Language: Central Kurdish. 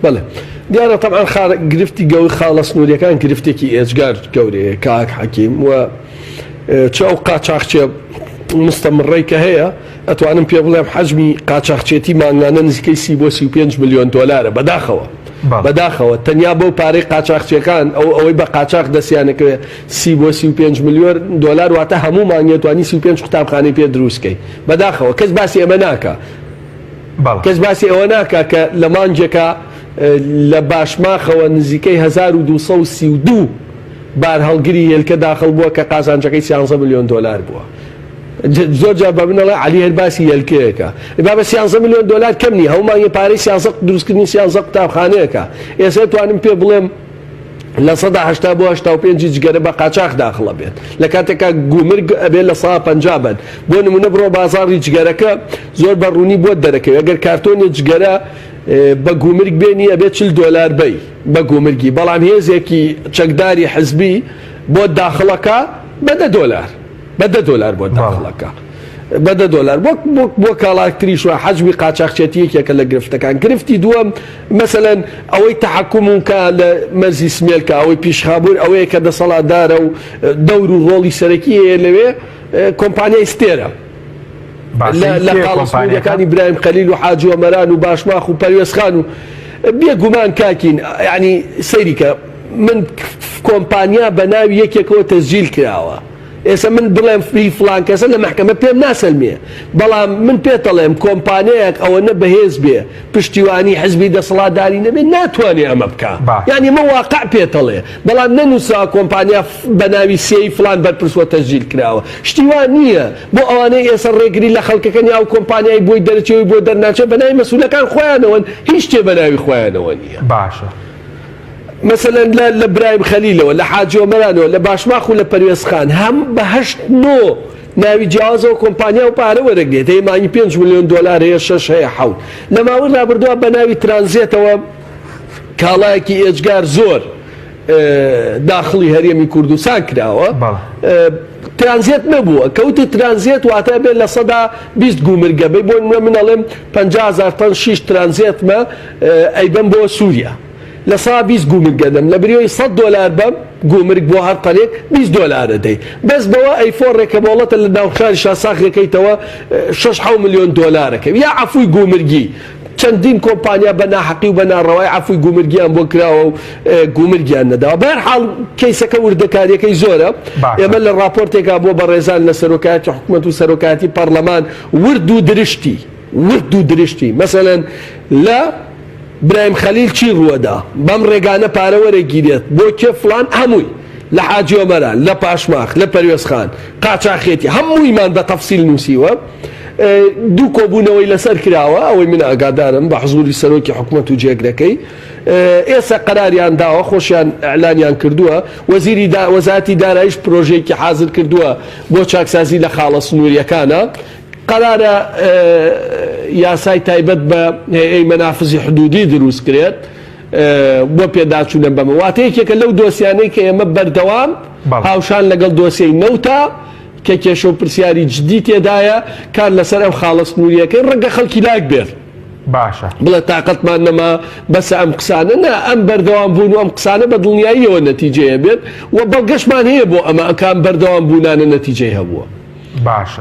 بەڵێ دیارە طبعا گرفتی گەوی خاڵە سنووریەکان گرفتێکی ئێجگار گەورەیە کاک حەکیم و چ ئەو قاچاقچێ مستەمڕەی کە هەیە ئەتوانم پێ بڵێم حەجمی قاچاقچێتی مانگانە نزیکەی 30 بۆ 35 ملیۆن دۆلارە بەداخەوە تەنیا بۆ پارەی قاچاقچیەکان ئەوەی بە قاچاق دەستیانەکەوێ 30 بۆ 35 ملیۆن دۆلار واتە هەموو مانگێتوانی 35 قوتابخانەی پێ دروستکەی بەداخەوە کەس باسی ئەمە ناکە کەس باسی ئەوە ناکە کە لە مانجێکە لە باشماخەوە نزیکەی 1232 بار هەڵگری هێلکە داخل بووە کە قازانجەکەی 13 ملیۆن دۆلار بووە زۆر جار بە بنەڵێ علی هەر باسی هێلکەیەکە با بە 13 ملیۆن دۆلار کەم نیە هەمومانگی پارەی سیاسەت دروستکردنی 13 قوتابخانەیەکە ئێستا توانم پێ بڵێم لە 180 بۆ 85 جگەرە بە قاچاق داخڵە بێت لە کاتێکا گومرگ ئەبێت لە 150 بن بۆ نمونە بڕۆ بازاڕی جگەرەکە زۆر بەڕوونی بۆ دەرەکەوێت ئەگەر کارتۆنی جگەرە بە گومرگ بێنی ئەبێت 40 دۆلار بی بە گومرگی بەڵام هێزێکی چەکداری حزبی بۆ داخڵەکە بە $10 بۆ داخڵەکە بە $10 بۆ کاڵاکتریش و حەجمی قاچاقچێتیەکێکە لە گرفتەکان گرفتی دووەم مەسەلەن ئەوەی تەحەکومونکە لە مەرزی سمێلکە ئەوەی پیشخابوون ئەوەیە کە دەسەڵاتدارە و دەور و ڕۆڵی سەرەکی هەیە لەوێ کۆمپانیای ستێرە لە قاڵەسموریەکانی برایم خەلیل و حاجی وەمەران و باشماخ و پەروێزخان و بێگومان کاکین ینی سەیری کە من کۆمپانیا بە ناوی یەکێکەوە تەسجیل کراوە ئێستا من بڵێم فلان کەسە لە محکەمە پێم ناسەلمێ بەڵام من پێتەڵێم کۆمپانیایەک ئەوەنە بەهێز بێ پشتیوانی حزبی دەسەڵاتداری نەبێت ناتوانێ ئەمە بکە یعنی ئمە واقع پێتەڵێ بەڵام نەنووسا کۆمپانیا بە ناوی سێی فلان بەرپرسوە تەسجیل کراوە شتیوان نییە بۆ ئەوانەی ئێستا ڕێگری لە خەڵکەکەنی ئەو کۆمپانیای بۆی دەرەچەوەی بۆ دەرناچێت بە ناوی مەسئولەکان خۆیانەوەن هیچ شتێ بە ناوی خۆیانەوە نییە باشە مثلا لە برایم خەلیلەوە لە حاجی وەمەرانەوە لە باشماخ و لە پەروێزخان هەم بە 8 ناوی جیاوازەوە کۆمپانیا و پارە وەرەگرێت هەیەمانی 5 ملیۆن دۆلار هەیە 6 هەیە 7 لە ماوەی ڕابردووە بە ناوی ترانزیتەوە کاڵایەکی ئێجگار زۆر داخڵی هەرێمی کوردستان کراوە ترانزیت نەبووە کەوتە ترانزیت واتە بێت لە 120 گومرگەبەی بۆ منەڵێم 50,000 تەن 6 ترانزیتمە ئەیبەن بۆ سووریا لە 120 گومرگەدەم لە بریۆی $100 بەم گومرگ بۆ هەر قەلێک $20 دەی بەس بەوە ئەیفۆڕێکە بۆڵەتە لە ناوشاری شاساخەکەیتەوە 6 ملیۆن دۆلارەکە یا عەفوی گومرگی چەندین کۆمپانیا بە ناحەقی و بە ناڕەوای عەفوی گومرگیان بۆ کراوە و گومرگیان نەداوە بەهەرحاڵ کەیسەکە وردەکاریەکەی زۆرە ئێمە لە راپۆرتێکا بۆ بەڕێزان لە سەرۆکایەتی حکوومەت و سەرۆکایەتی پەرلەمان ورد و درشتی مەسەلەن لە برایم خەلیل چی ڕووەدا بەم ڕێگانە پارە وەرەگیرێت بۆ کێ فلان هەمووی لە حاجی وەمەران لە پاشماخ لە پەروێزخان قاچاقێتی هەموویمان بە تەفسیل نووسیوە دوو کۆبوونەوەی لەسەر کراوە ئەوەی من ئاگادارم بە حزوری سەرۆکی حکوومەت و جێگرەکەی ئێستا قەراریان داوە خۆشیان ئەعلانیان کردووە وەزارەتی داراییش پرۆژەیەکی حازر کردووە بۆ چاکسازی لە خاڵە سنووریەکانە قەرارە یاسای تایبەت بە هەیئەی مەنافزی حدودی دروست کرێت بۆ پێداچوونە بەمە واتەیەکێکە لەو دۆسیانەی کە ئێمە بەردەوام هاوشان لەگەڵ دۆسیەی نەوتا کە کێشە و پرسیاری جدی تێدایە کار لەسەر ئەم خاڵە سنووریەکەی ڕەنگە خەڵکی لاک بێت باشە بڵێ تااقەتمان نەما بەسە ئەم قسانە نە ئەم بەردەوام بوون و ئەم قسانە بە دڵنیاییەوە نەتیجەیە بێت و بەڵگەشمان هەیە بۆ ئەمە ئەکان بەردەوام بوونانە نەتیجەی هەبووە باشە